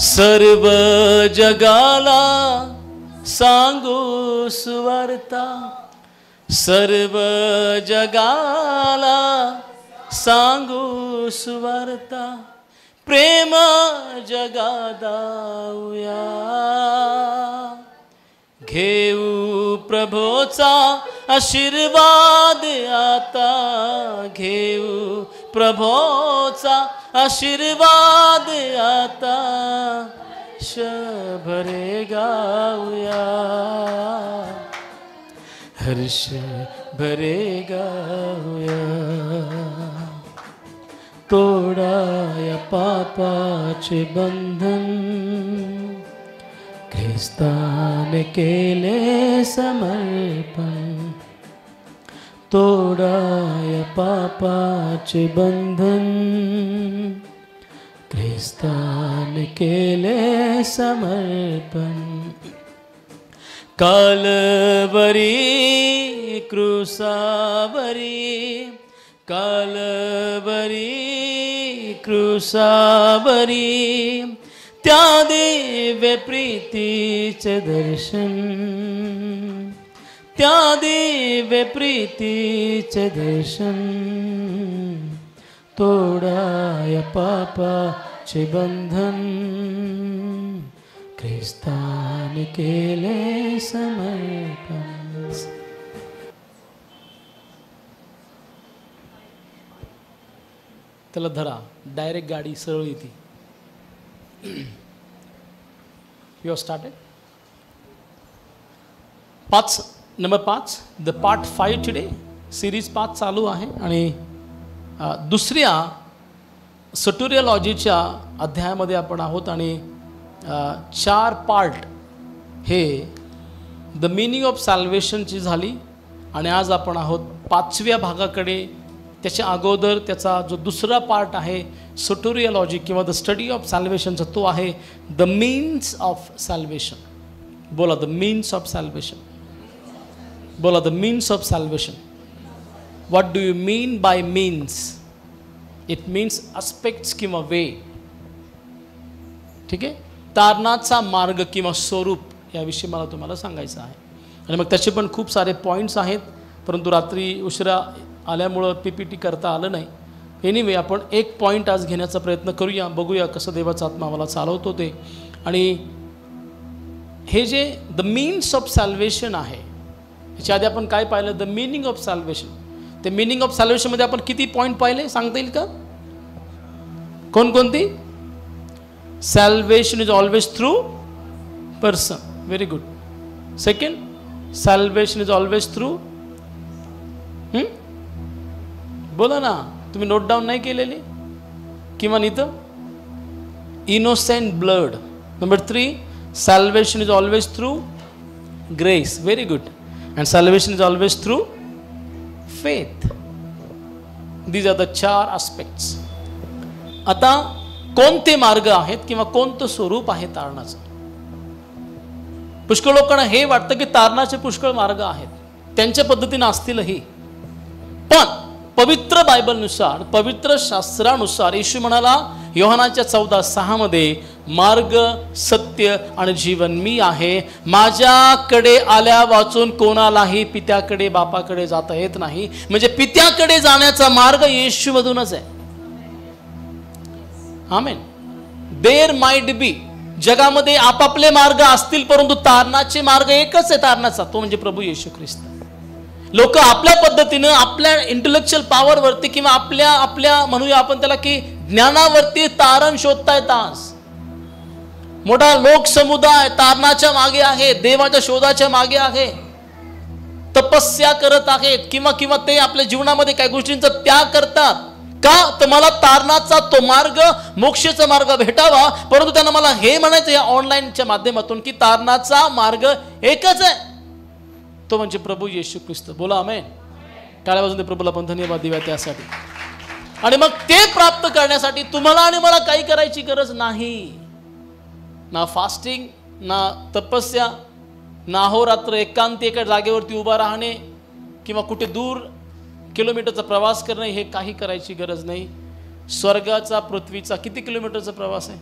सर्व जगाला सांगू सुवार्ता, सर्व जगाला सांगू सुवार्ता, प्रेम जगादाऊया, घेऊ प्रभोचा आशीर्वाद आता, घेऊ प्रभोचा आशीर्वाद आता, शभरे गाऊया, हर्ष भरे गाऊया, तोडाया पापाचे बंधन, ख्रिस्ताने केले समर्पण, तोडाया पापाचे बंधन, ख्रिस्ताने केले समर्पण, कालवरी क्रूसावरी, कालवरी क्रूसावरी, त्या दिव्य प्रीतीचे दर्शन, त्या दिव्य प्रीतीचे दर्शन, तोडाया पापाचे बंधन, ख्रिस्ताने केले समर्पण. त्याला धरा, डायरेक्ट गाडी सरळ येते. You started. Number 5 the part 5 today. Series 5 चालू आहे आणि दुसऱ्या सोटेरियोलॉजीच्या अध्यायामध्ये आपण आहोत आणि 4 पार्ट हे द मीनिंग ऑफ सॅल्वेशनची झाली आणि आज आपण आहोत 5व्या भागाकडे. त्याच्या अगोदर त्याचा जो दुसरा पार्ट आहे सोटेरियोलॉजी किंवा द स्टडी ऑफ सॅल्वेशनचा, तो आहे द मीन्स ऑफ सॅल्वेशन. बोला द मीन्स ऑफ सॅल्वेशन. बोला the means of salvation. What do you mean by means? It means aspects किंवा वे. ठीक आहे. तारणाचा मार्ग किंवा स्वरूप याविषयी मला तुम्हाला सांगायचं आहे आणि मग त्याचे पण खूप सारे पॉईंट्स आहेत, परंतु रात्री उशिरा आल्यामुळं PPT करता आलं नाही. एनिवे आपण एक पॉईंट आज घेण्याचा प्रयत्न करूया, बघूया कसं देवाचा आत्मा मला चालवतो ते. आणि हे जे द मीन्स ऑफ सॅल्वेशन आहे, ह्याच्या आधी आपण काय पाहिलं? The meaning of salvation. ते मीनिंग ऑफ सॅल्वेशनमध्ये आपण किती पॉईंट पाहिले सांगता येईल का? कोणकोणती? Salvation is always through person. Very good. Second, salvation is always through. बोला ना, तुम्ही नोट डाऊन नाही केलेली किंवा इथं? Innocent blood. Number 3, salvation is always through grace. Very good. And salvation is always through faith. These are the 4 aspects. आता कोणते मार्ग आहेत किंवा कोणतं स्वरूप आहे तारणाचं? पुष्कळ लोकांना हे वाटतं की तारणाचे पुष्कळ मार्ग आहेत, त्यांच्या पद्धतीने असतीलही, पण पवित्र बायबलनुसार, पवित्र शास्त्रानुसार येशू म्हणाला योहानाच्या 14:6 मध्ये, मार्ग, सत्य आणि जीवन मी आहे. माझ्याकडे आल्या वाचून कोणालाही पित्याकडे, बापाकडे जाता येत नाही. म्हणजे पित्याकडे जाण्याचा मार्ग येशूमधूनच आहे. आमेन. देर माइट बी, जगामध्ये आपापले मार्ग असतील, परंतु तारणाचे मार्ग एकच आहे तारणाचा, तो म्हणजे प्रभू येशू ख्रिस्त. लोक आपल्या पद्धतीनं, आपल्या इंटेलेक्च्युअल पॉवरवरती किंवा आपल्या म्हणूया आपण त्याला की ज्ञानावरती तारण शोधतायत. आज मोठा लोकसमुदाय तारणाच्या मागे आहे, देवाच्या शोधाच्या मागे आहे, तपस्या करत आहेत किंवा ते आपल्या जीवनामध्ये काही गोष्टींचा त्याग करतात. का? तर मला तारणाचा तो मार्ग, मोक्षाचा मार्ग भेटावा. परंतु त्यांना मला हे म्हणायचं या ऑनलाईनच्या माध्यमातून की तारणाचा मार्ग एकच आहे, तो म्हणजे प्रभू येशू ख्रिस्त. बोला आमेन. टाळ्या वाजवून प्रभूला पण धन्यवाद देऊया त्यासाठी. आणि मग ते प्राप्त करण्यासाठी तुम्हाला आणि मला काही करायची गरज नाही. ना फास्टिंग, ना तपस्या, ना अहोरात्र एकांती एका जागेवरती उभा राहणे किंवा कुठे दूर किलोमीटरचा प्रवास करणे, हे काही करायची गरज नाही. स्वर्गाचा पृथ्वीचा किती किलोमीटरचा प्रवास आहे?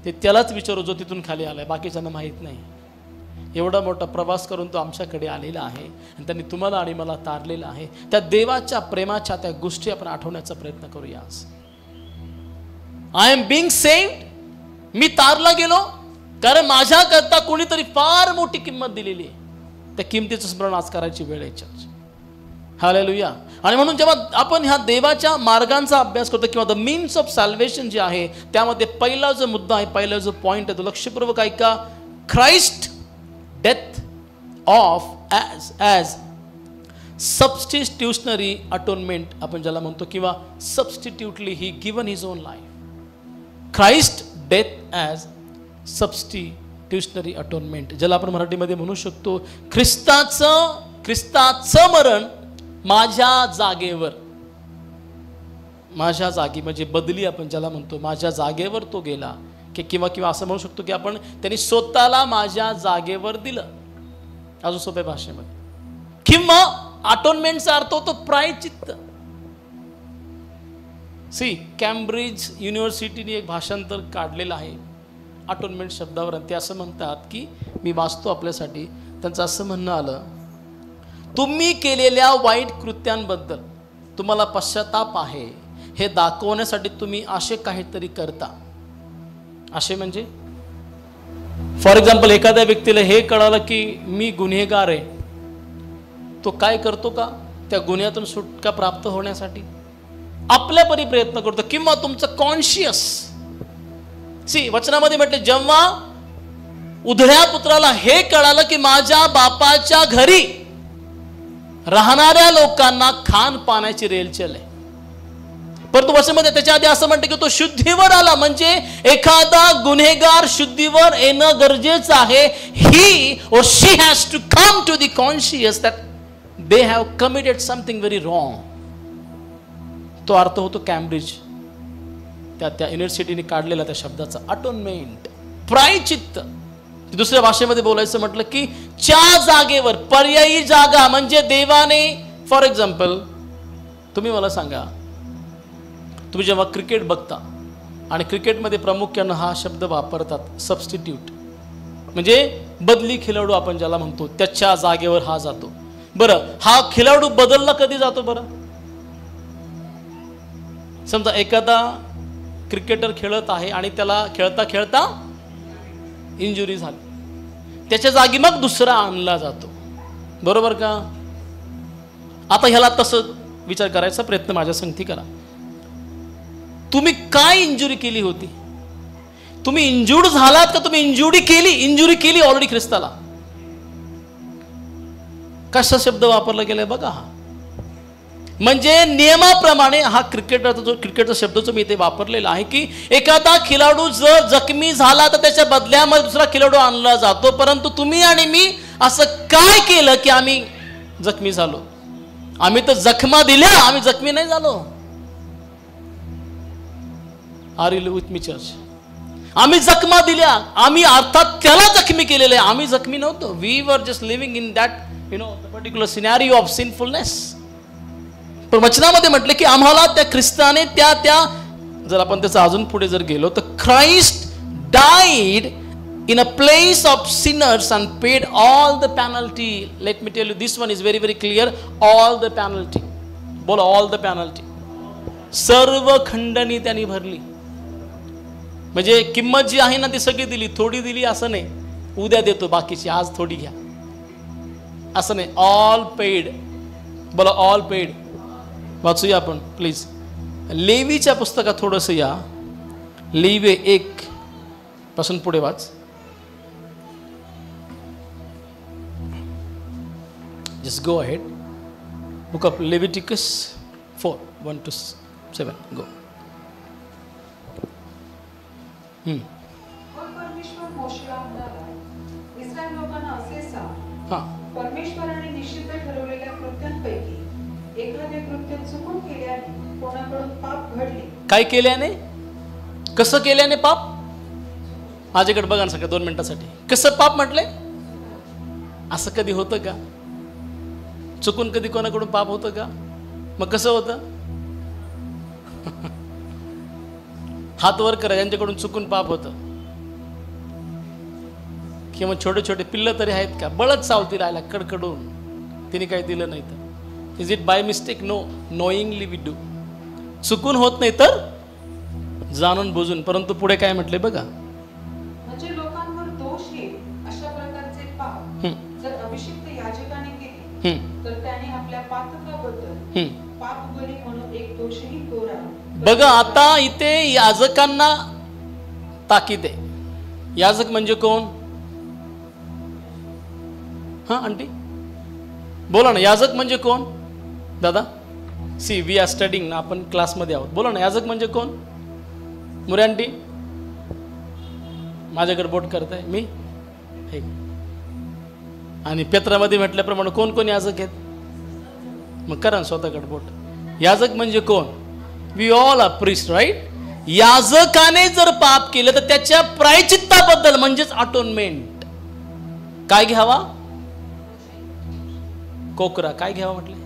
ते त्यालाच विचारू जो तिथून खाली आलाय, बाकीच्यांना माहीत नाही. एवढा मोठा प्रवास करून तो आमच्याकडे आलेला आहे आणि त्यांनी तुम्हाला आणि मला तारलेला आहे. त्या देवाच्या प्रेमाच्या त्या गोष्टी आपण आठवण्याचा प्रयत्न करूया आज. आय एम बीइंग सेव्ड, मी तारला गेलो कारण माझ्याकरता कोणीतरी फार मोठी किंमत दिलेली आहे. त्या किंमतीचं स्मरण आज करायची वेळ आहे चर्च. हालेलुया. आणि म्हणून जेव्हा आपण ह्या देवाच्या मार्गांचा अभ्यास करतो किंवा द मीन्स ऑफ सॅल्वेशन जे आहे, त्यामध्ये पहिला जो मुद्दा आहे, पहिला जो पॉइंट आहे तो लक्षपूर्वक ऐका. Christ death of as substitutionary atonement आपण ज्याला म्हणतो, किंवा substitutely he given his own life. Christ death as substitutionary atonement, ज्याला आपण मराठीमध्ये म्हणू शकतो ख्रिस्ताचं मरण माझ्या जागेवर. माझ्या जागी म्हणजे बदली आपण ज्याला म्हणतो, माझ्या जागेवर तो गेला, किंवा असं म्हणू शकतो की आपण त्यांनी स्वतःला माझ्या जागेवर दिलं, अजून सोप्या भाषेमध्ये. किंवा अटोनमेंटचा अर्थ होतो प्रायचित्त. कॅम्ब्रिज युनिव्हर्सिटीने एक भाषांतर काढलेलं आहे अटोनमेंट शब्दावर, आणि ते असं म्हणतात की, मी वाचतो आपल्यासाठी, त्यांचं असं म्हणणं आलं, तुम्ही केलेल्या वाईट कृत्यांबद्दल तुम्हाला पश्चाताप आहे हे दाखवण्यासाठी तुम्ही असे काहीतरी करता. असे म्हणजे फॉर एक्झाम्पल एखाद्या व्यक्तीला हे कळालं की मी गुन्हेगार आहे, तो काय करतो का त्या गुन्ह्यातून सुटका प्राप्त होण्यासाठी आपल्या परी प्रयत्न करतो. किंवा तुमचं कॉन्शियस, वचनामध्ये म्हटले जेव्हा उधळ्या पुत्राला हे कळालं की माझ्या बापाच्या घरी राहणाऱ्या लोकांना खान पाण्याची रेलचेल आहे, परंतु वचनामध्ये त्याच्या आधी असं म्हणतं की तो शुद्धीवर आला. म्हणजे एखादा गुन्हेगार शुद्धीवर येणं गरजेचं आहे. ही or she has to come to the conscious that they have committed something very wrong. तो अर्थ होतो कॅम्ब्रिज त्या युनिव्हर्सिटीने काढलेला त्या शब्दाचा अटोनमेंट, प्रायचित्त. दुसऱ्या भाषेमध्ये बोलायचं म्हटलं की च्या जागेवर पर्यायी जागा. म्हणजे देवाने फॉर एक्झाम्पल तुम्ही मला सांगा, तुम्ही जेव्हा क्रिकेट बघता आणि क्रिकेटमध्ये प्रामुख्यानं हा शब्द वापरतात सबस्टिट्यूट, म्हणजे बदली खेळाडू आपण ज्याला म्हणतो, त्याच्या जागेवर हा जातो. बरं, हा खेळाडू बदलला कधी जातो? बरं, समजा एखादा क्रिकेटर खेळत आहे आणि त्याला खेळता खेळता इंजुरी झाली, त्याच्या जागी मग दुसरा आणला जातो, बरोबर का? आता ह्याला तसं विचार करायचा प्रयत्न माझ्या संगती करा. तुम्ही काय इंजुरी केली होती? तुम्ही इंजुर्ड झालात का तुम्ही इंजुरी केली ऑलरेडी ख्रिस्ताला? कसा शब्द वापरला गेलाय बघा. हा म्हणजे नियमाप्रमाणे हा क्रिकेटचा शब्द जो मी इथे वापरलेला आहे की एखादा खेळाडू जर जखमी झाला तर त्याच्या बदल्यामध्ये दुसरा खेळाडू आणला जातो. परंतु तुम्ही आणि मी असं काय केलं की आम्ही जखमी झालो? आम्ही तर जखमा दिल्या, आम्ही जखमी नाही झालो. Are you with me church? आम्ही जखमा दिल्या, आम्ही अर्थात त्याला जखमी केलेलं आहे, आम्ही जखमी नव्हतो. We were just living in that particular scenario of sinfulness. पण वचनामध्ये म्हटले की आम्हाला त्या ख्रिस्ताने त्या जर आपण त्याचं अजून पुढे जर गेलो तर Christ died in a place of Sinners and paid all the penalty. Let me tell you this one is very very clear. All the penalty, बोला ऑल द पेनल्टी. सर्व खंडणी त्यांनी भरली. म्हणजे किंमत जी आहे ना ती सगळी दिली, थोडी दिली असं नाही, उद्या देतो बाकीची, आज थोडी घ्या असं नाही. ऑल पेड, बोला ऑल पेड. वाचूया आपण प्लीज. लेवीच्या पुस्तकात थोडंसं या. लेवी 1 पासून पुढे वाच. Just go ahead. Book of Leviticus 4:1-7. Go. परमेश्वर मोशेला म्हणाला, इस्रायल लोकांना असे सांग, परमेश्वराने निश्चित ठरवलेल्या कृत्यांपैकी एखादे कृत्य चुकून केल्याने कोणाकडून पाप घडले. काय केल्याने? कसं केल्याने पाप? माझ्याकडे बघा ना सगळं 2 मिनिटासाठी. कसं पाप म्हटले? असं कधी होतं का? चुकून कधी कोणाकडून पाप होतं का? मग कसं होतं? हात वर करा ज्यांच्याकडून चुकून पाप होतं. किंवा छोटे छोटे पिल्लं तरी आहेत का? बळच चावती राहिला कडकडून, तिने काही दिलं नाही तर. Is it by mistake? No, knowingly we do. चुकून होत नाही तर जाणून बुजून. परंतु पुढे काय म्हटले बघा, म्हणजे लोकांवर दोष येईल अशा प्रकारचे पाप जर अभिषिक्त याजकाने केले तर त्याने आपल्या पातकाबद्दल पाप बळी म्हणून एक दोषही गोरा. बघा आता इथे याजकांना ताकीद आहे. याजक म्हणजे कोण? हा आंटी बोला ना, याजक म्हणजे कोण? दादा सी वी आर स्टडिंग ना, आपण क्लासमध्ये आहोत. बोला ना, याजक म्हणजे कोण? मुरे आंटी माझ्याकडे बोट करताय मी हे. आणि पेत्रामध्ये म्हटल्याप्रमाणे कोण कोण याजक आहेत? मग करा स्वतःकडे बोट. याजक म्हणजे कोण? We all are priest, right? याजकाने जर पाप केलं तर त्याच्या प्रायचित्ताबद्दल म्हणजेच अटोनमेंट काय घ्यावा? कोकरा. काय घ्यावा म्हटले?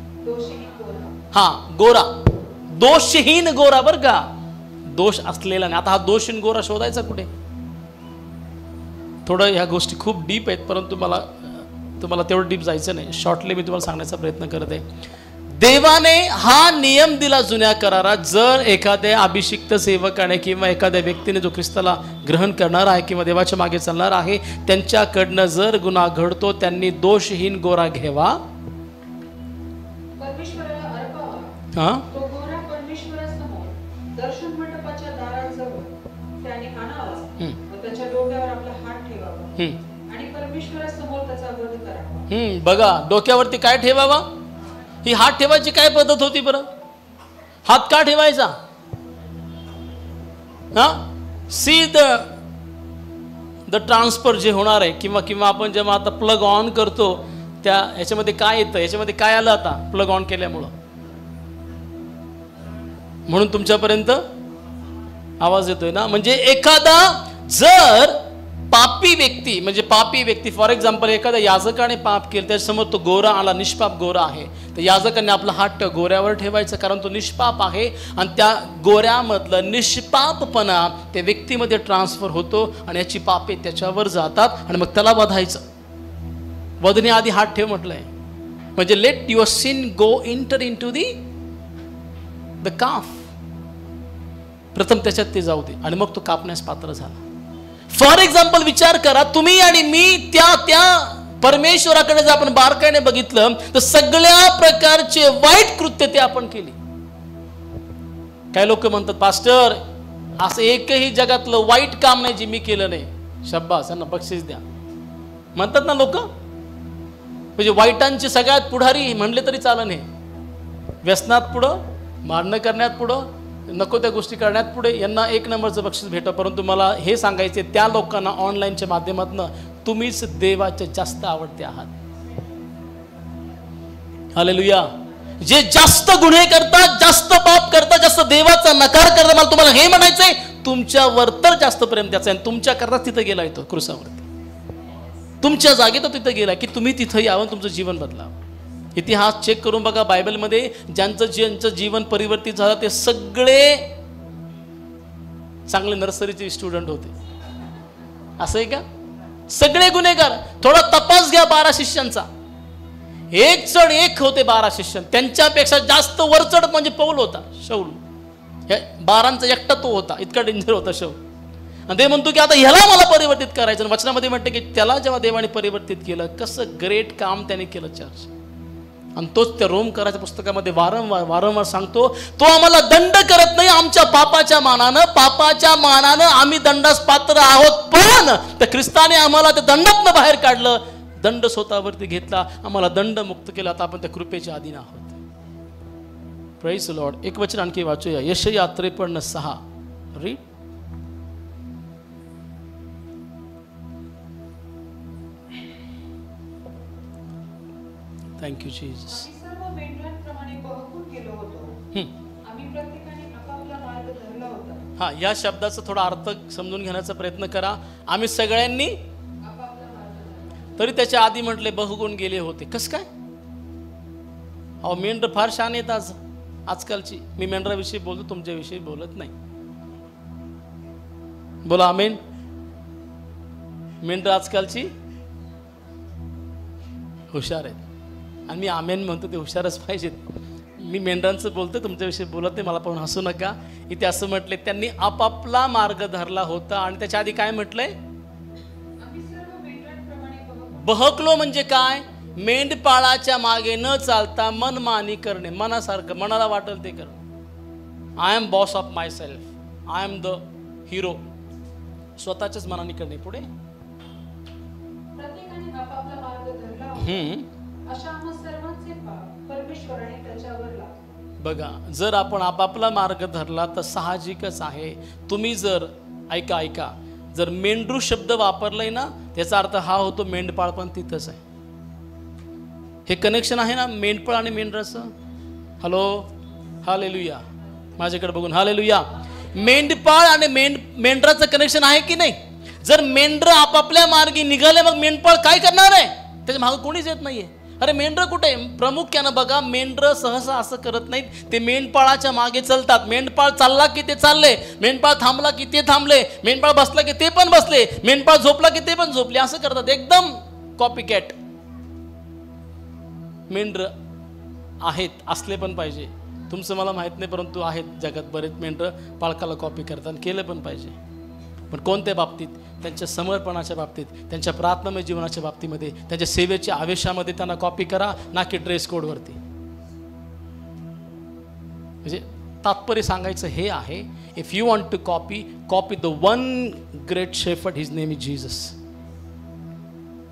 हा, गोरा. दोषहीन गोरा बर का, दोष असलेला नाही. आता हा दोषहीन गोरा शोधायचा कुठे? थोडं ह्या गोष्टी खूप डीप आहेत, परंतु तुम्हाला तेवढं डीप जायचं नाही. शॉर्टली मी तुम्हाला सांगण्याचा प्रयत्न करत आहे. देवाने हा नियम दिला जुन्या करारात, जर एखाद्या अभिषिक्त सेवकाने किंवा एखाद्या व्यक्तीने जो ख्रिस्ताला ग्रहण करणार आहे किंवा देवाच्या मागे चालणार आहे त्यांच्याकडनं जर गुन्हा घडतो, त्यांनी दोषहीन गोरा घ्यावा. परमेश्वराला अर्पावा. हा, तो गोरा परमेश्वरासमोर दर्शन मंडपाच्या दाराजवळ त्याने आणावा व त्याच्या डोक्यावर आपला हात ठेवावा आणि परमेश्वरासमोर त्याचा वध करावा. बघा, डोक्यावरती काय ठेवावा? ही हात ठेवायची काय पद्धत होती बरं? हात का ठेवायचा? हा, सी द ट्रान्सफर जे होणार आहे किंवा आपण जेव्हा आता प्लग ऑन करतो त्या ह्याच्यामध्ये काय येतं? ह्याच्यामध्ये काय आलं आता प्लग ऑन केल्यामुळं? म्हणून तुमच्यापर्यंत आवाज येतोय ना. म्हणजे एखादा जर पापी व्यक्ती फॉर एक्झाम्पल एखाद्या याजकाने पाप केलं, त्याच्यासमोर तो गोरा आला, निष्पाप गोरा आहे, तर याजकाने आपला हात गोऱ्यावर ठेवायचा, कारण तो निष्पाप आहे. आणि त्या गोऱ्यामधलं निष्पापपणा त्या व्यक्तीमध्ये ट्रान्सफर होतो आणि याची पापे त्याच्यावर जातात आणि मग त्याला वधायचं. वधण्याआधी हात ठेव म्हटलंय, म्हणजे let your sin go enter into the calf. प्रथम त्याच्यात ते जाऊ दे आणि मग तो कापण्यास पात्र झाला. फॉर एक्झाम्पल विचार करा, तुम्ही आणि मी त्या परमेश्वराकडे जर आपण बारकाईने बघितलं तर सगळ्या प्रकारचे वाईट कृत्य ते आपण केली. काही लोक म्हणतात, पास्टर असं एकही जगातलं वाईट काम नाही जे मी केलं नाही. शब्बास, यांना बक्षीस द्या म्हणतात ना लोक. म्हणजे वाईटांचे सगळ्यात पुढारी म्हणले तरी चालं नाही. व्यसनात पुढं, मारणं करण्यात पुढं, नको त्या गोष्टी करण्यात पुढे, यांना एक नंबरचं बक्षीस भेटतं. परंतु मला हे सांगायचे त्या लोकांना ऑनलाईनच्या माध्यमातून, तुम्हीच देवाचे जास्त आवडते आहात. हालेलुया. जे जास्त गुन्हे करतात, जास्त पाप करतात, जास्त देवाचा नकार करतात, मला तुम्हाला हे म्हणायचंय, तुमच्यावर तर जास्त प्रेम त्याचं आहे. तुमच्या करता तिथं गेला येतो क्रुसावरती, तुमच्या जागी तो तिथं गेला की तुम्ही तिथं यावं, तुमचं जीवन बदलावं. इतिहास चेक करून बघा, बायबलमध्ये ज्यांचं जीवन परिवर्तित झालं ते सगळे चांगले नर्सरीचे स्टुडंट होते. असं आहे का? सगळे गुन्हेगार. थोडा तपास घ्या 12 शिष्यांचा. एक चढ एक होते 12 शिष्य, त्यांच्यापेक्षा जास्त वरचढ म्हणजे पौल होता, शौल. 12 एकटा तो होता, इतका डेंजर होता शौल. आणि ते म्हणतो की आता ह्याला मला परिवर्तित करायचं. वचनामध्ये म्हणते की त्याला जेव्हा देवाने परिवर्तित केलं, कसं ग्रेट काम त्याने केलं चर्च. आणि तोच त्या रोम करायच्या पुस्तकामध्ये वारंवार सांगतो, तो आम्हाला दंड करत नाही आमच्या पापाच्या मानानं आम्ही दंडास पात्र आहोत, पण त्या ख्रिस्ताने आम्हाला त्या दंडातनं बाहेर काढलं, दंड स्वतःवरती घेतला, आम्हाला दंड मुक्त केला. आता आपण त्या कृपेच्या अधीन आहोत. Praise the Lord. एक वचन आणखी वाचूया, यशाया 53:6. रीड. Thank you Jesus. आम्ही सर्व मेंढरांप्रमाणे बहकून गेलो होतो. आम्ही प्रत्येकाने आपापला मार्ग धरला होता. हा, या शब्दाचा थोडा अर्थ समजून घेण्याचा प्रयत्न करा. आम्ही सगळ्यांनी आपापला मार्ग. तरी त्याच्या आधी म्हटले बहुगुण गेले होते. कस काय? अहो, मेंढर फार शान येत आजकालची. मी मेंढराविषयी बोलतो, तुमच्याविषयी बोलत नाही. बोला आमेन. मेंढर आजकालची हुशार आहेत. आणि मी आमेन म्हणतो, ते हुशारच पाहिजेत. मी मेंढरांचं बोलतो, तुमच्याविषयी बोलत नाही, मला पण हसू नका. इथे असं म्हटले, त्यांनी आपापला मार्ग धरला होता. आणि त्याच्या आधी काय म्हटलंय? बहकलो म्हणजे काय? मेंढपाळाच्या मागे न चालता मनमानी करणे, मनासारखं, मनाला वाटेल ते करणं. I am boss of myself, I am the hero. स्वतःच्याच मनाने करणे. पुढे प्रत्येकाने आपापला मार्ग धरला अशा आम्हा सर्वांचे पाप परमेश्वराने त्याच्यावर लादले. बघा, जर आपण आपापला मार्ग धरला तर साहजिकच आहे. तुम्ही जर ऐका जर मेंढरू शब्द वापरलाय ना, त्याचा अर्थ हा होतो मेंढपाळ पण तिथंच आहे. हे कनेक्शन आहे ना मेंढपाळ आणि मेंढराचं. Hello, hallelujah. माझ्याकडे बघून हालेलुया. मेंढपाळ आणि मेंढराचं कनेक्शन आहे की नाही? जर मेंढर आपापल्या मार्गी निघाले, मग मेंढपाळ काय करणार आहे? त्याच्या मागे कोणीच येत नाहीये. अरे मेंढर कुठे? प्रामुख्यानं बघा, मेंढर सहसा असं करत नाहीत, ते मेंढपाळाच्या मागे चालतात. मेंढपाळ चालला की ते चालले, मेंढपाळ थांबला की ते थांबले, मेंढपाळ बसला की ते पण बसले, मेंढपाळ झोपला की ते पण झोपले. असं करतात, एकदम कॉपी कॅट. मेंढर आहेत, असले पण पाहिजे. तुमचं मला माहित नाही, परंतु आहेत जगात बरेच मेंढर पाळकाला कॉपी करतात, केलं पण पाहिजे. पण कोणत्या बाबतीत? त्यांच्या समर्पणाच्या बाबतीत, त्यांच्या प्रार्थनामय जीवनाच्या बाबतीमध्ये, त्यांच्या सेवेच्या आवेशामध्ये त्यांना कॉपी करा, ना की ड्रेस कोडवरती. म्हणजे तात्पर्य सांगायचं हे आहे, if you want to copy the one great shepherd, his name is Jesus.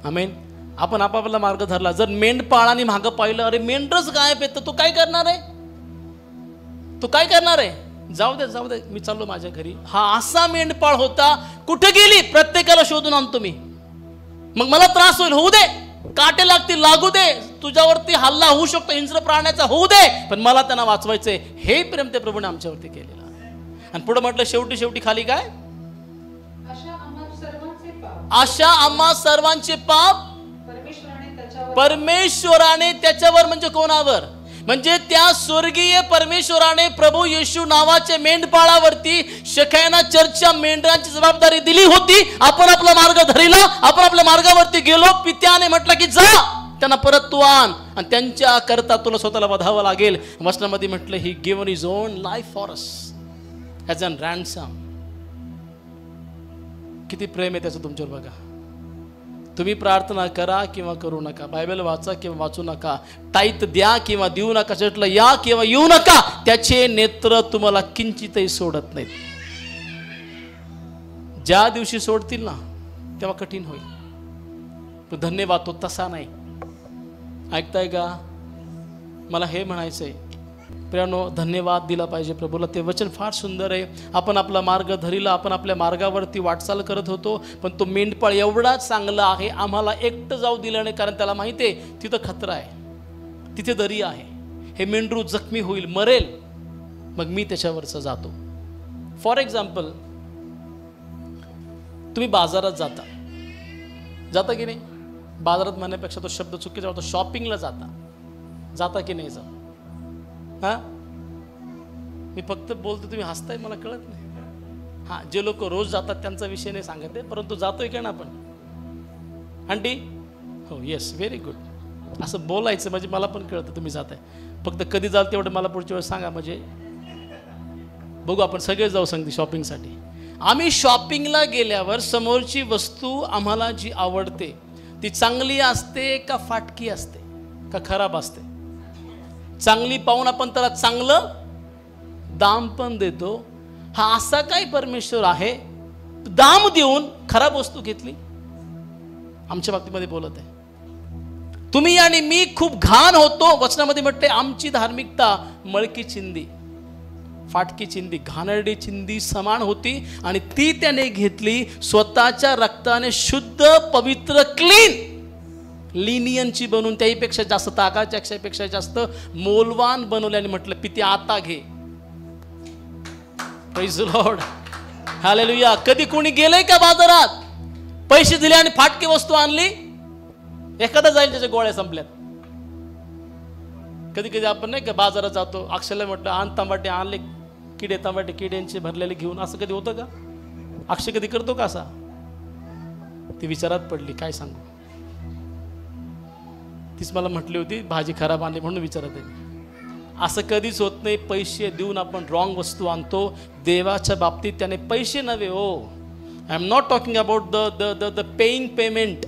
Amen. आपण आपापला मार्ग धरला. जर मेंढपाळाने मागं पाहिलं, अरे मेंढरच गायब आहे, तर तू काय करणार आहे? तू काय करणार आहे? जाऊ दे, मी चाललो माझ्या घरी. हा असा मेंढपाळ होता. कुठे गेली? प्रत्येकाला शोधून आणतो मी. मग मला त्रास होईल, होऊ दे. काटे लागतील, लागू दे. तुझ्यावरती हल्ला होऊ शकतो हिंस्र प्राण्याचा, होऊ दे, पण मला त्यांना वाचवायचंय. हे प्रेम त्या प्रभूने आमच्यावरती केलेलं आहे. आणि पुढे म्हटलं, शेवटी खाली काय? अशा आम्हा सर्वांचे पाप परमेश्वराने त्याच्यावर, म्हणजे कोणावर? म्हणजे त्या स्वर्गीय परमेश्वराने प्रभू येशू नावाच्या मेंढपाळावरती शेखायना चर्चच्या मेंढरांची जबाबदारी दिली होती. आपण आपला मार्ग धरला, आपण आपल्या मार्गावरती गेलो. पित्याने म्हटलं की जा, त्यांना परत तू आण, आणि त्यांच्या करता तुला स्वतःला वधावं लागेल. वचनामध्ये म्हटलं, he given his own life for us as an ransom. किती प्रेम आहे त्याचं तुमच्यावर बघा. तुम्ही प्रार्थना करा किंवा करू नका, बायबल वाचा किंवा वाचू नका, टाईत द्या किंवा देऊ नका, चर्चला या किंवा येऊ नका, त्याचे नेत्र तुम्हाला किंचितही सोडत नाहीत. ज्या दिवशी सोडतील ना, तेव्हा कठीण होईल. धन्यवाद, तो तसा नाही. ऐकताय का? मला हे म्हणायचंय प्रियानो, धन्यवाद दिला पाहिजे प्रभूला. ते वचन फार सुंदर आहे. आपण आपला मार्ग धरीला, आपण आपल्या मार्गावरती वाटचाल करत होतो, पण तो मेंढपाळ एवढा चांगला आहे, आम्हाला एकटं जाऊ दिलं नाही, कारण त्याला माहिती आहे तिथं खतरा आहे, तिथे दरी आहे, हे मेंढरू जखमी होईल, मरेल, मग मी त्याच्यावरचं जातो. फॉर एक्झाम्पल, तुम्ही बाजारात जाता की नाही? बाजारात म्हणण्यापेक्षा तो शब्द चुकीचा होतो, शॉपिंगला जाता की नाही? हा, मी फक्त बोलतो, तुम्ही हसताय, मला कळत नाही. हा, जे लोक रोज जातात त्यांचा विषय नाही सांगत आहे, परंतु जातोय का ना आपण? आंटी, हो, येस, व्हेरी गुड. असं बोलायचं म्हणजे मला पण कळतं तुम्ही जाताय. फक्त कधी जाल तेवढं मला पुढच्या वेळेस सांगा, म्हणजे बघू, आपण सगळे जाऊ सांगते शॉपिंगसाठी. आम्ही शॉपिंगला गेल्यावर समोरची वस्तू आम्हाला जी आवडते ती चांगली असते का फाटकी असते का खराब असते? चांगली पाहून आपण त्याला चांगलं दाम पण देतो. हा असा काय परमेश्वर आहे, दाम देऊन खराब वस्तू घेतली? आमच्या बाबतीमध्ये बोलत आहे. तुम्ही आणि मी खूप घाण होतो. वचनामध्ये म्हटले, आमची धार्मिकता मळकी चिंदी, फाटकी चिंदी, घाणेरडी चिंदी समान होती, आणि ती त्याने घेतली, स्वतःच्या रक्ताने शुद्ध, पवित्र, क्लीन, लिनियनची बनवून त्याहीपेक्षा जास्त, ताकाच्या पेक्षा जास्त मोलवान बनवल्याने म्हटलं, पिते आता घे. Praise the Lord, hallelujah. कधी कोणी गेलंय का बाजारात, पैसे दिले आणि फाटकी वस्तू आणली? एखादा जाईल त्याच्या गोळ्या संपल्यात. कधी आपण नाही का बाजारात जातो, अक्षयला म्हटलं आण टमाटे, आणले टमाटे किड्यांचे भरलेले घेऊन, असं कधी होतं का? अक्षय कधी करतो का असा? ती विचारात पडली, काय सांगू. तीच मला म्हटली होती भाजी खराब आणली म्हणून विचारत आहे. असं कधीच होत नाही. पैसे देऊन आपण रॉंग वस्तू आणतो. देवाच्या बाबतीत त्याने पैसे नव्हे हो. I am not talking about the paying payment.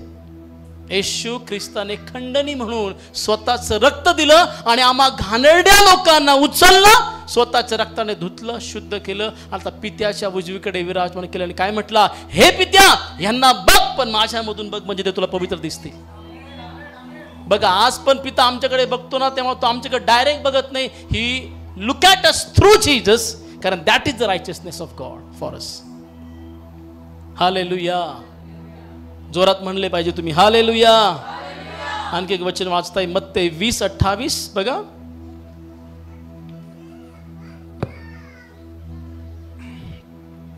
येशू ख्रिस्ताने खंडणी म्हणून स्वतःचं रक्त दिलं आणि आम्हा घाणेरड्या लोकांना उचललं, स्वतःच्या रक्ताने धुतलं, शुद्ध केलं. आता पित्याच्या उजवीकडे विराजमान केलं आणि काय म्हटलं, हे पित्या ह्यांना बघ पण माझ्यामधून बघ, म्हणजे ते तुला पवित्र दिसते. बघा आज पण पिता आमच्याकडे बघतो ना, तेव्हा तो आमच्याकडे डायरेक्ट बघत नाही. He look at us through Jesus, कारण that is the righteousness of God for us. Hallelujah. जोरात म्हणले पाहिजे तुम्ही हालेलुया. आणखी एक वचन वाचताय मत्ते 20:28. बघा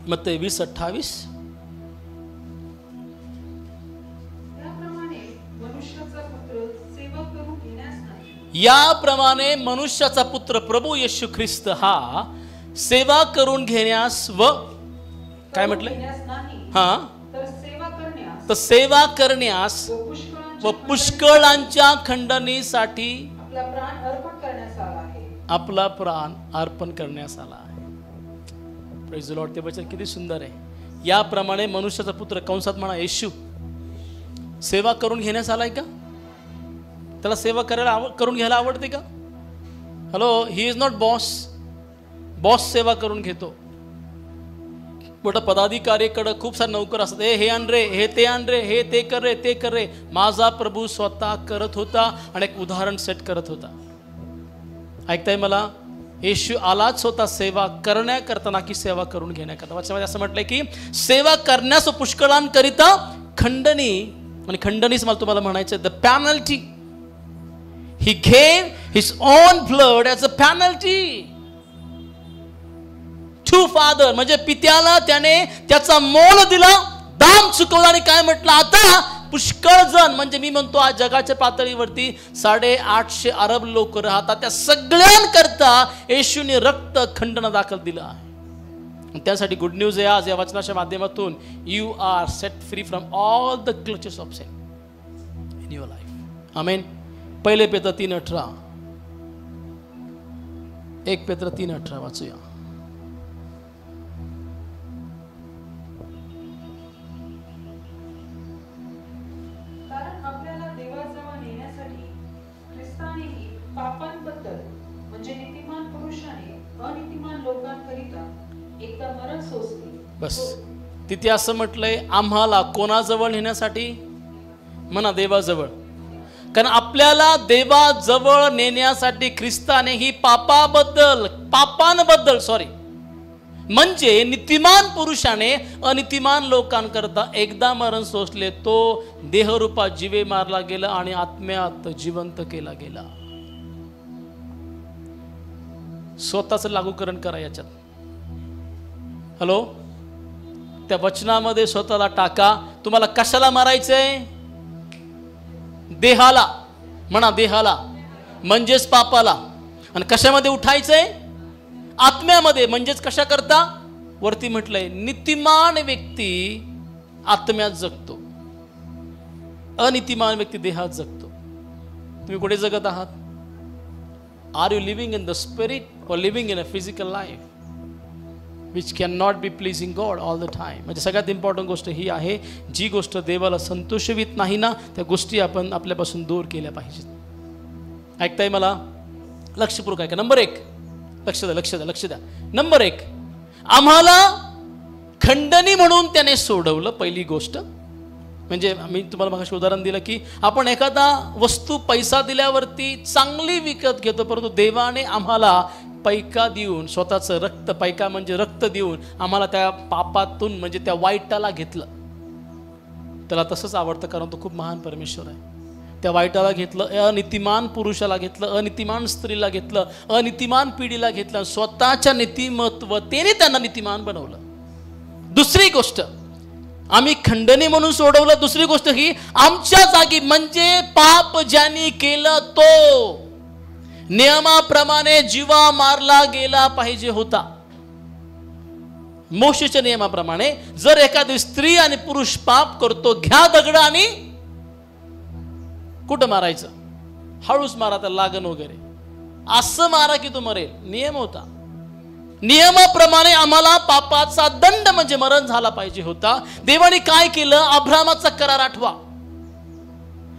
मत्ते 20:28. याप्रमाणे मनुष्याचा पुत्र प्रभू येशू ख्रिस्त हा सेवा करून घेण्यास व काय म्हटलंय, हा तर सेवा करण्यास व पुष्कळांच्या खंडणीसाठी आपला प्राण अर्पण करण्यास आला आहे. Praise the Lord. ते वचन किती सुंदर आहे. याप्रमाणे मनुष्याचा पुत्र, कंसात म्हणा येशू, सेवा करून घेण्यास आलाय का? त्याला सेवा करायला करून घ्यायला आवडते का? Hello, he is not boss. Boss सेवा करून घेतो. मोठा पदाधिकारीकडे खूप सारे नौकर असतात. हे आण रे, हे ते आण रे, हे ते कर रे, ते कर रे. माझा प्रभू स्वतः करत होता आणि एक उदाहरण सेट करत होता. ऐकताय मला? येशू आलाच होता सेवा करण्याकरता, ना की सेवा करून घेण्याकरता. वाचनामध्ये असं म्हटलंय की सेवा करण्यास पुष्कळांकरिता खंडणी, आणि खंडणीच मला तुम्हाला म्हणायचं the penalty. He gave his own blood as a penalty to father. म्हणजे पित्याला त्याने त्याचा मोल दिला, दाम चुकवला आणि काय म्हटलं, आता पुष्कळ जण, म्हणजे मी म्हणतो आज जगाच्या पातळीवरती 850 अरब लोक राहतात, त्या सगळ्यांकरता येशूने रक्त खंडन दाखल दिलं आहे. त्यासाठी गुड न्यूज आहे आज या वचनाच्या माध्यमातून, you are set free from all the clutches of sin in your life. Amen. 1 पेत्र 3:18. 1 पेत्र 3:18 वाचूया. पापांबद्दल म्हणजे नीतिमान पुरुषाने अनीतिमान लोकांकरिता एकदा मरण सोसले. बस तिथे असं म्हटलंय, आम्हाला कोणाजवळ नेण्यासाठी? म्हणा देवाजवळ. कारण आपल्याला देवाजवळ नेण्यासाठी ख्रिस्ताने ही पापांबद्दल म्हणजे नीतिमान पुरुषाने अनीतिमान लोकांकरता एकदा मरण सोसले. तो देहरूपात जीवे मारला गेला आणि आत्म्यात जिवंत केला गेला. स्वतःच लागूकरण करा याच्यात. हॅलो, त्या वचनामध्ये स्वतःला टाका. तुम्हाला कशाला मारायचंय? देहाला. म्हणा देहाला म्हणजेच पापाला. आणि कशामध्ये उठायचंय? आत्म्यामध्ये. म्हणजेच कशा करता? वरती म्हटलंय नीतिमान व्यक्ती आत्म्यात जगतो, अनितिमान व्यक्ती देहात जगतो. तुम्ही कुठे जगत आहात? Are you living in the spirit or living in a physical life which cannot be pleasing God all the time? म्हणजे सगळ्यात इम्पॉर्टंट गोष्ट ही आहे, जी गोष्ट देवाला संतोषवित नाही ना, त्या गोष्टी आपण आपल्यापासून दूर केल्या पाहिजेत. ऐकताय मला? लक्षपूर्वक ऐका. नंबर 1, लक्ष द्या. नंबर 1, आम्हाला खंडणी म्हणून त्याने सोडवलं. पहिली गोष्ट म्हणजे मी तुम्हाला मागाशी उदाहरण दिलं की आपण एखादा वस्तू पैसा दिल्यावरती चांगली विकत घेतो, परंतु देवाने आम्हाला पैका देऊन, स्वतःचं रक्त, पैका म्हणजे रक्त देऊन आम्हाला त्या पापातून म्हणजे त्या वाईटाला घेतलं. त्याला तसंच आवडतं कारण तो खूप महान परमेश्वर आहे. त्या वाईटाला घेतलं, अनितिमान पुरुषाला घेतलं, अनितिमान स्त्रीला घेतलं, अनितिमान पिढीला घेतलं, स्वतःच्या नीतिमत्वतेने त्यांना नीतिमान बनवलं. दुसरी गोष्ट आम्ही खंडणी म्हणून सोडवलं. दुसरी गोष्ट ही आमच्या जागी म्हणजे पाप ज्यांनी केलं तो नियमाप्रमाणे जीवा मारला गेला पाहिजे होता. मोशेच्या नियमाप्रमाणे जर एखादी स्त्री आणि पुरुष पाप करतो, घ्या दगड आणि कुठं मारायचं? हळूच मारा, त्याला लागण वगैरे, असं मारा की तो मरेल. नियम होता. नियमाप्रमाणे आम्हाला पापाचा दंड म्हणजे मरण झाला पाहिजे होता. देवाने काय केलं? अब्राहमाचा करार आठवा.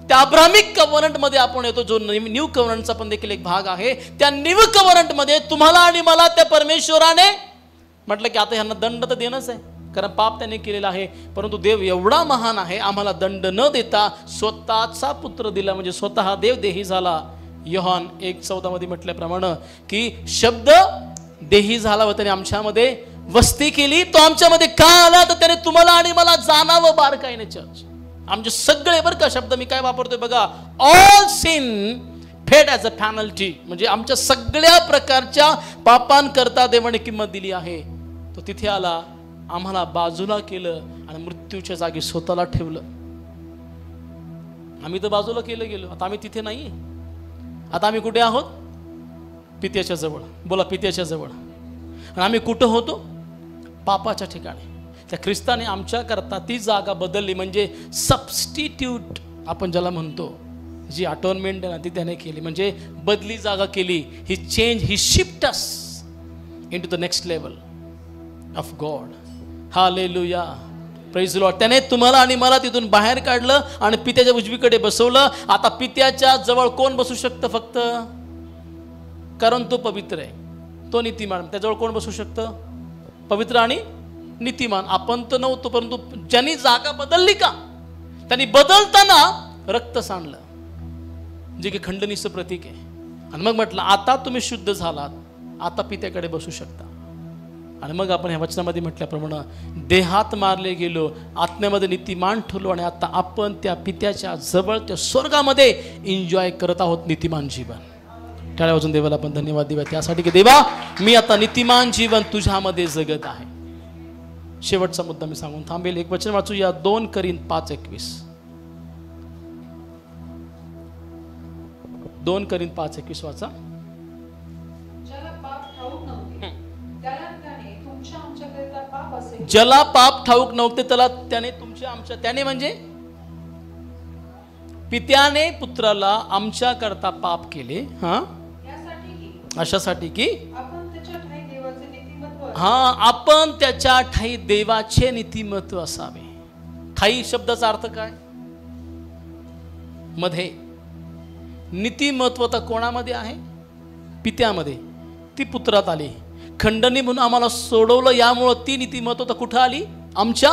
त्या अब्राहमिक कव्हनंट मध्ये आपण येतो, जो न्यू कव्हनंटचा पण देखील एक भाग आहे. त्या न्यू कव्हनंट मध्ये तुम्हाला आणि मला त्या परमेश्वराने म्हटलं की आता ह्यांना दंड तर देणंच आहे, कारण पाप त्याने केलेला आहे. परंतु देव एवढा महान आहे, आम्हाला दंड न देता स्वतःचा पुत्र दिला, म्हणजे स्वतः देव देही झाला. योहान 1:14 मध्ये म्हटल्याप्रमाणे की शब्द देही झाला व त्याने आमच्यामध्ये वस्ती केली. तो आमच्यामध्ये का आला? तर त्याने तुम्हाला आणि मला जाणावं बारकाईने. चर्च आमचे सगळे, बरं का शब्द मी काय वापरतोय बघा, all sin paid as a penalty, म्हणजे आमच्या सगळ्या प्रकारच्या पापांकरता देवाने किंमत दिली आहे. तो तिथे आला, आम्हाला बाजूला केलं आणि मृत्यूच्या जागी स्वतःला ठेवलं. आम्ही तर बाजूला केलं गेलो, आता आम्ही तिथे नाही. आता आम्ही कुठे आहोत? पित्याच्या जवळ. बोला, पित्याच्या जवळ. आणि आम्ही कुठं होतो? पापाच्या ठिकाणी. त्या ख्रिस्ताने आमच्या करता ती जागा बदलली, म्हणजे सबस्टिट्यूट आपण ज्याला म्हणतो, जी अटोनमेंट आहे ना ती त्याने केली, म्हणजे बदली जागा केली. He change, he shift us into the next level of God. Hallelujah, praise the Lord. त्याने तुम्हाला आणि मला तिथून बाहेर काढलं आणि पित्याच्या उजवीकडे बसवलं. आता पित्याच्या जवळ कोण बसू शकतं? फक्त, कारण तो पवित्र आहे, तो नीतिमान. त्याजवळ कोण बसू शकतं? पवित्र आणि नीतिमान. आपण तर नव्हतो, परंतु ज्यांनी जागा बदलली का? त्यांनी बदलताना रक्त सांडलं, जे की खंडनीचं प्रतीक आहे. आणि मग म्हटलं आता तुम्ही शुद्ध झालात, आता पित्याकडे बसू शकता. आणि मग आपण ह्या वचनामध्ये म्हटल्याप्रमाणे देहात मारले गेलो, आत्म्यामध्ये नीतिमान ठरलो, आणि आता आपण त्या पित्याच्या जवळ, त्या स्वर्गामध्ये एन्जॉय करत आहोत नीतिमान जीवन. टाळ्या वाजून देवाला आपण धन्यवाद देऊया त्यासाठी की देवा, मी आता नीतिमान जीवन तुझ्यामध्ये जगत आहे. शेवटचा मुद्दा मी सांगून थांबेल. एक वचन वाचू या, 2 करीन 5:21. 2 करीन 5:21 वाचा. ज्याला पाप ठाऊक नव्हते ज्याला पाप ठाऊक नव्हते त्याला त्याने तुमच्या आमच्या, त्याने म्हणजे पित्याने पुत्राला आमच्या करता पाप केले. अशासाठी की आपण त्याच्या ठाई देवाचे नीतिमत्व असावे. ठाई शब्दाचा अर्थ काय? मध्ये. नीतिमत्वता कोणामध्ये आहे? पित्यामध्ये. ती पुत्रात आली. खंडनी म्हणून आम्हाला सोडवलं, यामुळं ती नीतिमत्वता कुठं आली? आमच्या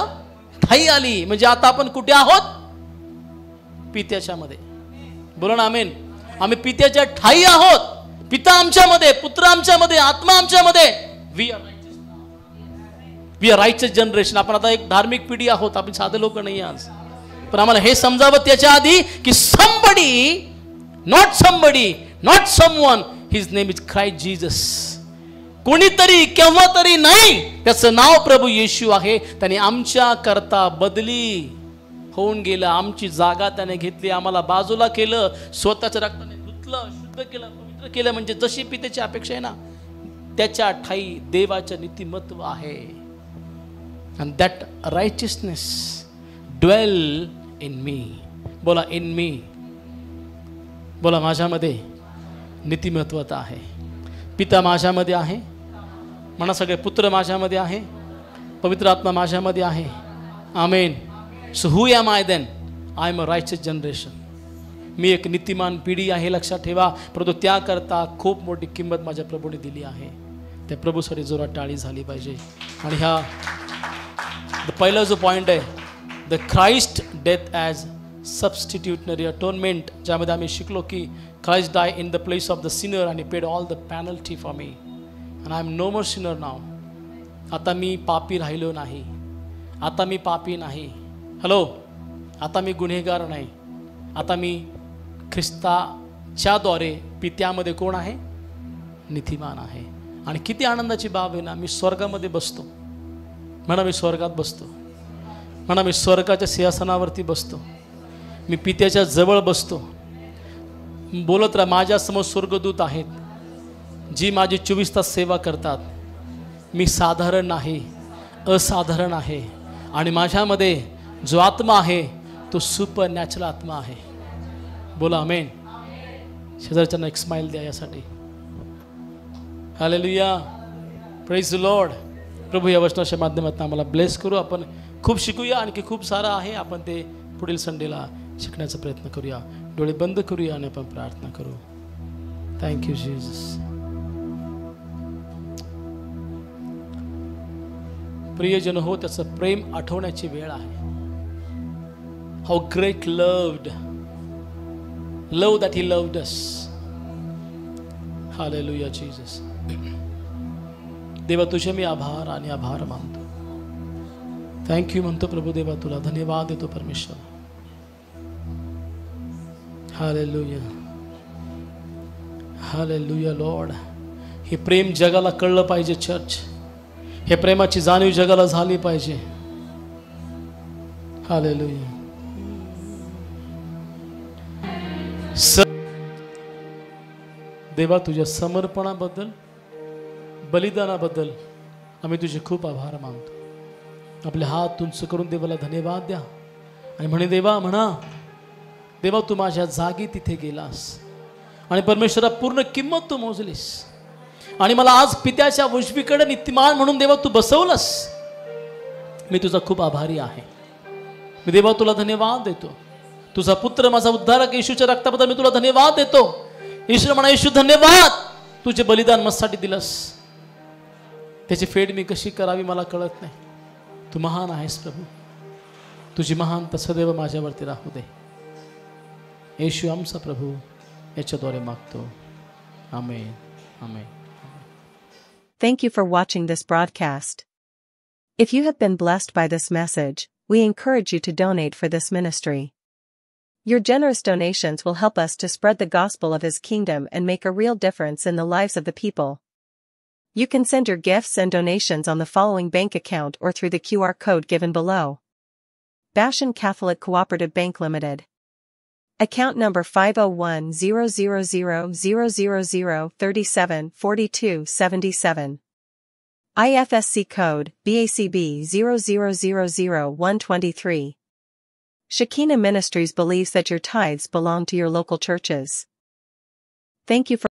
ठाई आली. म्हणजे आता आपण कुठे आहोत? पित्याच्या मध्ये. बोला ना आमेन. आम्ही पित्याच्या ठाई आहोत. पिता आमच्यामध्ये, पुत्र आमच्यामध्ये, आत्मा आमच्यामध्ये. We are righteous generation. आपण आता एक धार्मिक पिढी आहोत, आपण साधे लोक नाही आज. पण आम्हाला हे समजावं त्याच्या आधी की somebody, not someone, his name is Christ Jesus. कोणीतरी, केव्हा तरी नाही, त्याचं नाव प्रभू येशू आहे. त्याने आमच्या करता बदली होऊन गेला. आमची जागा त्याने घेतली, आम्हाला बाजूला केलं, स्वतःच्या रक्ताने धुतलं, शुद्ध केलं, पवित्र केलं. म्हणजे जशी पित्याची अपेक्षा आहे ना, त्याच्या ठाई देवाचं नीतिमत्व आहे. And that righteousness dwell in me. बोला in me. बोला माझ्यामध्ये नीतिमत्वता आहे. पिता माझ्यामध्ये आहे. म्हणा सगळे, पुत्र माझ्यामध्ये आहे, पवित्र आत्मा माझ्यामध्ये आहे. आमेन. So who am I then? I am a righteous generation. मी एक नीतिमान पिढी आहे, लक्षात ठेवा. परंतु त्याकरता खूप मोठी किंमत माझ्या प्रभूने दिली आहे. त्या प्रभूसाठी जोरात टाळी झाली पाहिजे. आणि ह्या पहिला जो पॉईंट आहे, the Christ death as substitutionary atonement, ज्यामध्ये आम्ही शिकलो की Christ die in the place of the sinner आणि paid all the penalty for me and I am no more sinner now. आता मी पापी राहिलो नाही. आता मी पापी नाही. हॅलो, आता मी गुन्हेगार नाही. आता मी ख्रिस्ताच्याद्वारे पित्यामध्ये कोण आहे? नीतिमान आहे. आणि किती आनंदाची बाब आहे ना, मी स्वर्गामध्ये बसतो. म्हणा मी स्वर्गात बसतो. म्हणा मी स्वर्गाच्या सिंहासनावरती बसतो. मी पित्याच्या जवळ बसतो. बोलत राहा, माझ्यासमोर स्वर्गदूत आहेत जी माझी 24 तास सेवा करतात. मी साधारण नाही, असाधारण आहे. आणि माझ्यामध्ये जो आत्मा आहे तो सुपर नॅचरल आत्मा आहे. बोला आमेन. शेजारच्यांना एक स्माइल द्या यासाठी. Hallelujah, praise the Lord. प्रभू या वचनाच्या माध्यमातून आम्हाला ब्लेस करू. आपण खूप शिकूया, आणखी खूप सारं आहे. आपण ते पुढील संडेला शिकण्याचा प्रयत्न करूया. डोळे बंद करूया आणि आपण प्रार्थना करू. Thank you Jesus. प्रियजन हो, त्याचं प्रेम आठवण्याची वेळ आहे. How great love that he loved us. Hallelujah Jesus. देवा तुझे मी आभार आणि आभार मानतो. थँक्यू म्हणतो प्रभू देवा, तुला धन्यवाद देतो परमेश्वर. Hallelujah, hallelujah Lord. हे प्रेम जगाला कळलं पाहिजे चर्च. हे प्रेमाची जाणीव जगाला झाली पाहिजे. हालेलुया. देवा तुझ्या समर्पणाबद्दल, बलिदानाबद्दल आम्ही तुझे खूप आभार मानतो. आपले हात उंच करून देवाला धन्यवाद द्या आणि म्हणे देवा, म्हणा देवा तू माझ्या जागी तिथे गेलास आणि परमेश्वरा पूर्ण किंमत तू मोजलीस आणि मला आज पित्याच्या उजवीकडे नीतिमान म्हणून देवा तू बसवलंस. मी तुझा खूप आभारी आहे. मी देवा तुला धन्यवाद देतो. तुझा पुत्र माझा उद्धारक येशूच्या रक्ताबद्दल मी तुला धन्यवाद देतो. येशू म्हणा, येशू धन्यवाद, तुझे बलिदान माझ्यासाठी दिलंस. त्याची फेड मी कशी करावी मला कळत नाही. तू महान आहेस प्रभू. तुझी महानता सदैव माझ्यावरती राहू दे. येशू आमचा प्रभू याच्याद्वारे मागतो. आमेन, आमेन. Thank you for watching this broadcast. If you have been blessed by this message, we encourage you to donate for this ministry. Your generous donations will help us to spread the gospel of His kingdom and make a real difference in the lives of the people. You can send your gifts and donations on the following bank account or through the QR code given below. Bashan Catholic Cooperative Bank Limited. Account number 5010000374277. IFSC code BACB 0000123. Shekinah Ministries believes that your tithes belong to your local churches. Thank you for